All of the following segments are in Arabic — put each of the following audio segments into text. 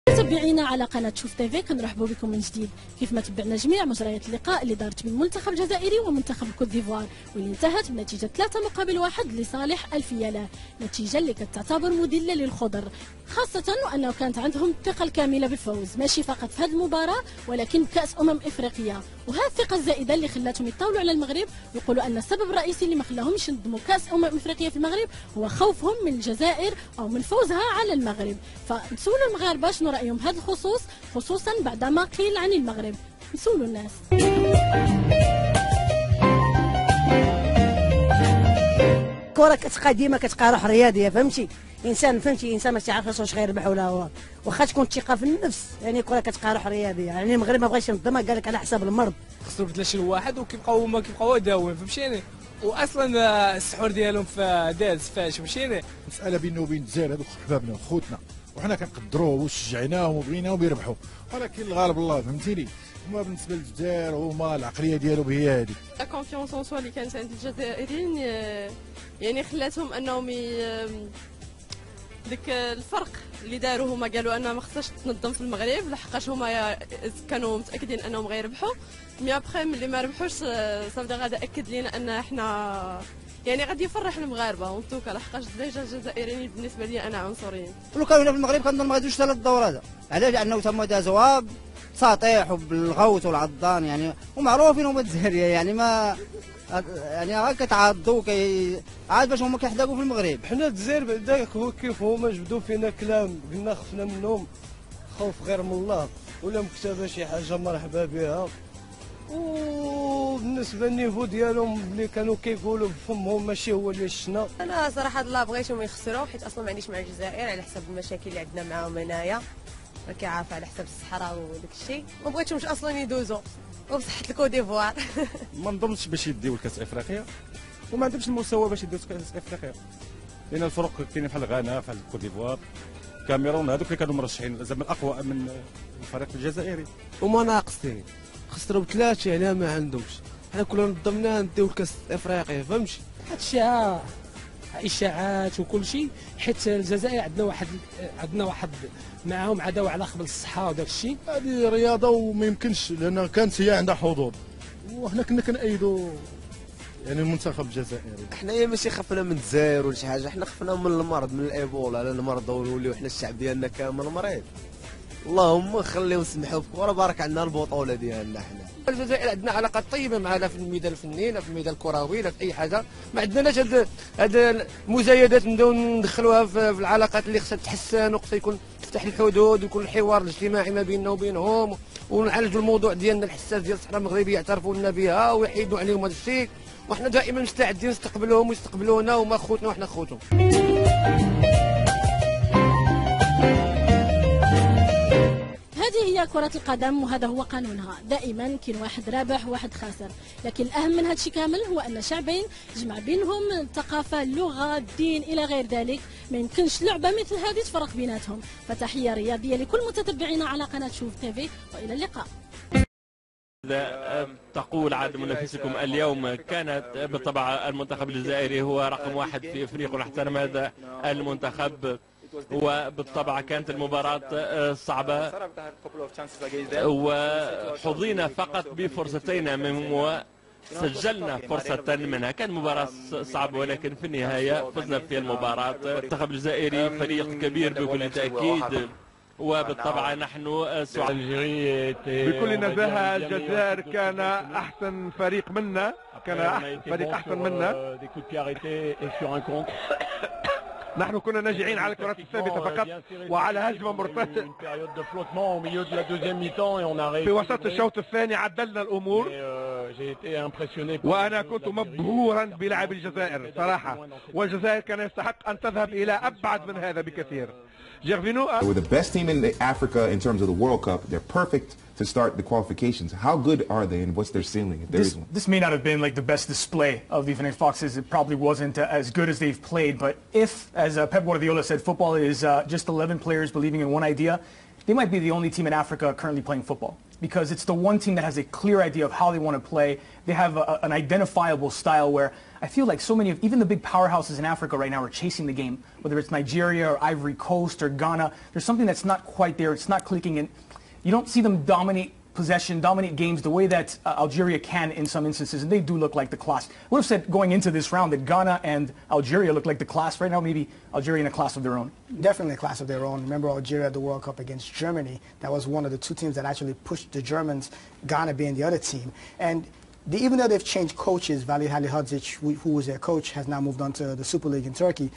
متابعينا على قناة شوف تيفي، كنرحبوا بكم من جديد. كيف ما تبعنا جميع مجريات اللقاء اللي دارت بين المنتخب الجزائري ومنتخب كوت ديفوار، واللي انتهت بنتيجة 3-1 لصالح الفيلة، نتيجة اللي كتعتبر مذلة للخضر، خاصة وأنه كانت عندهم الثقة الكاملة بالفوز، ماشي فقط في هذه المباراة ولكن بكأس إفريقيا. وهذه الثقة الزائدة اللي خلاتهم يطاولوا على المغرب ويقولوا أن السبب الرئيسي اللي ما خلاهمش ينظموا كأس إفريقيا في المغرب هو خوفهم من الجزائر أو من فوزها على المغرب. فنسولوا المغاربة شنو رأيهم بهذا الخصوص، خصوصا بعدما قيل عن المغرب. نسولوا الناس. الكره كتبقى ديما كتبقى روح رياضيه، فهمتي؟ انسان ما تعرفش واش غيربح ولا هو، واخا تكون الثقه في النفس، يعني الكره كتبقى روح رياضيه. يعني المغرب ما بغاش ينظمها، قال لك على حساب المرض. خسروا ب3-1 وكيبقاو هما داوين، فهمتيني؟ واصلا السحور ديالهم في داز فاش، فهمتيني؟ مساله بينه وبين الجزائر، هذوك حبابنا وخوتنا وحنا كنقدروه وشجعناهم وبغيناهم يربحوا، ولكن الغالب الله، فهمتيني؟ هما بالنسبه للجزائر هما العقليه ديالهم هي هذه. لا كونفيونس اون سوا اللي كانت عند الجزائريين يعني خلاتهم انهم ديك الفرق اللي داروا هما، قالوا انها ما خصهاش تنظم في المغرب لحقاش هما كانوا متاكدين انهم غيربحوا. مي ابخي ملي ما ربحوش صافي غادا اكد لينا ان احنا يعني غادي يفرح المغاربه وانتوكا، لحقاش ديجا الجزائريين بالنسبه لي انا عنصريين. ولو كانوا هنا في المغرب كنظن ما غاديوش ثلاث الدور هذا، علاش؟ لانه تم دازوها بساطيح وبالغوت والعضان، يعني ومعروفين هما الجزائريه، يعني ما يعني كتعاضوا عاد باش هما كيحداقوا في المغرب. حنا الجزائر بعدا كيف هما جبدوا فينا كلام قلنا خفنا منهم، خوف غير من الله، ولا مكتبه شي حاجه مرحبا بها. وبالنسبه للنيفو ديالهم اللي كانوا كيقولوا بفمهم ماشي هو اللي شفنا. انا صراحه لا بغيتهم يخسروا، حيت اصلا ما عنديش مع الجزائر على حسب المشاكل اللي عندنا معاهم هنايا، راكي عارفه، على حسب الصحراء وداك الشيء. ما بغيتهمش اصلا يدوزوا، وبصحه الكوت ديفوار. ما نظنش باش يديو الكاس افريقيا، وما عندهمش المستوى باش يديو كاس افريقيا، لان الفرق كاينين بحال غانا بحال الكوت ديفوار كاميرون، هذوك اللي كانوا مرشحين زعما الاقوى من الفريق الجزائري. وما ناقصين خسروا ب3 يعني ما عندهمش. حنا كلنا نظمنا نديو الكاس افريقيا، فهمتي؟ هاد اشاعات وكل شيء، حيت الجزائر عندنا واحد معاهم عداوه على قبل الصحه وداك الشيء. هذه رياضه وما يمكنش، لان كانت هي عندها حظوظ، وحنا كنا كنأيدوا يعني المنتخب الجزائري. حنايا ماشي خفنا من الجزائر ولا شي حاجه، حنا خفنا من المرض، من الايبولا، على المرض ونوليو حنا الشعب ديالنا كامل مريض. اللهم خليو سمحوا في الكره، بارك عنا البطوله ديالنا. حنا الجزائر عندنا علاقات طيبه معنا في الميدان الفني، لا في الميدان الكروي، لا في اي حاجه. ما عندناش هاد المزايدات نبداو ندخلوها في العلاقات اللي خصها تحسن، وخصها يكون تفتح الحدود ويكون الحوار الاجتماعي ما بيننا وبينهم، ونعالجوا الموضوع ديالنا الحساس ديال الصحراء المغربيه، يعترفوا لنا بها ويحيدوا عليهم هذا الشيء، وحنا دائما مستعدين نستقبلوهم ويستقبلونا، وما خوتنا وحنا خوتهم. هذه هي كرة القدم وهذا هو قانونها، دائما كاين واحد رابح وواحد خاسر، لكن الأهم من هذا الشيء كامل هو أن شعبين جمع بينهم الثقافة، اللغة، الدين إلى غير ذلك، ما يمكنش لعبة مثل هذه تفرق بيناتهم. فتحية رياضية لكل متتبعينا على قناة شوف تيفي، وإلى اللقاء. تقول عاد منافسكم اليوم كانت بالطبع المنتخب الجزائري هو رقم 1 في افريقيا، ونحترم هذا المنتخب، وبالطبع كانت المباراة صعبة وحظينا فقط بفرصتين منهم وسجلنا فرصة منها. كان مباراة صعبة ولكن في النهاية فزنا في المباراة. المنتخب الجزائري فريق كبير بكل تأكيد، وبالطبع نحن سعداء. بكل نزاهة الجزائر كان أحسن فريق منا، أحسن منا. نحن كنا ناجعين على الكرات الثابتة فقط وعلى هجمة مرتدة. في وسط الشوط الثاني عدلنا الأمور، وأنا كنت مبهورا بلعب الجزائر صراحة، والجزائر كان يستحق أن تذهب إلى أبعد من هذا بكثير. They were the best team in Africa in terms of the World Cup. They're perfect to start the qualifications. How good are they, and what's their ceiling, if there is one? This may not have been like the best display of the Flying Foxes. It probably wasn't as good as they've played. But if, as Pep Guardiola said, football is just 11 players believing in one idea, they might be the only team in Africa currently playing football. because it's the one team that has a clear idea of how they want to play. They have an identifiable style where I feel like so many of, even the big powerhouses in Africa right now are chasing the game, whether it's Nigeria or Ivory Coast or Ghana. There's something that's not quite there. It's not clicking, and you don't see them dominate possession, dominate games the way that Algeria can in some instances, and they do look like the class. I would have said going into this round that Ghana and Algeria look like the class. Right now, maybe Algeria in a class of their own. Definitely a class of their own. Remember Algeria at the World Cup against Germany? That was one of the two teams that actually pushed the Germans, Ghana being the other team. And even though they've changed coaches, Vali Halilhodžić, who was their coach, has now moved on to the Super League in Turkey.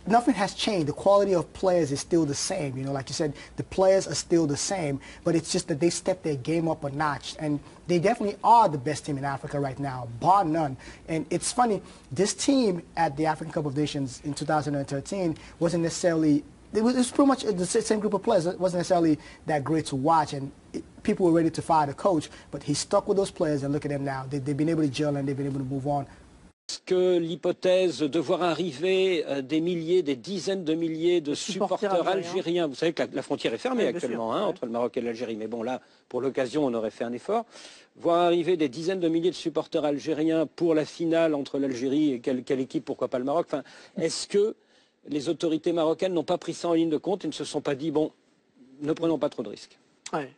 Nothing has changed. The quality of players is still the same. You know, like you said, the players are still the same, but it's just that they stepped their game up a notch, and they definitely are the best team in Africa right now, bar none. And it's funny, this team at the African Cup of Nations in 2013 wasn't necessarily, it was pretty much the same group of players. It wasn't necessarily that great to watch, and people were ready to fire the coach, but he stuck with those players, and look at them now. They've been able to gel, and they've been able to move on. Est-ce que l'hypothèse de voir arriver des milliers, des dizaines de milliers de supporters algériens, vous savez que la frontière est fermée actuellement entre le Maroc et l'Algérie, mais bon là, pour l'occasion, on aurait fait un effort, voir arriver des dizaines de milliers de supporters algériens pour la finale entre l'Algérie et quelle équipe, pourquoi pas le Maroc, enfin, est-ce que les autorités marocaines n'ont pas pris ça en ligne de compte et ne se sont pas dit, bon, ne prenons pas trop de risques? Ouais.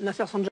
Nasser Sandja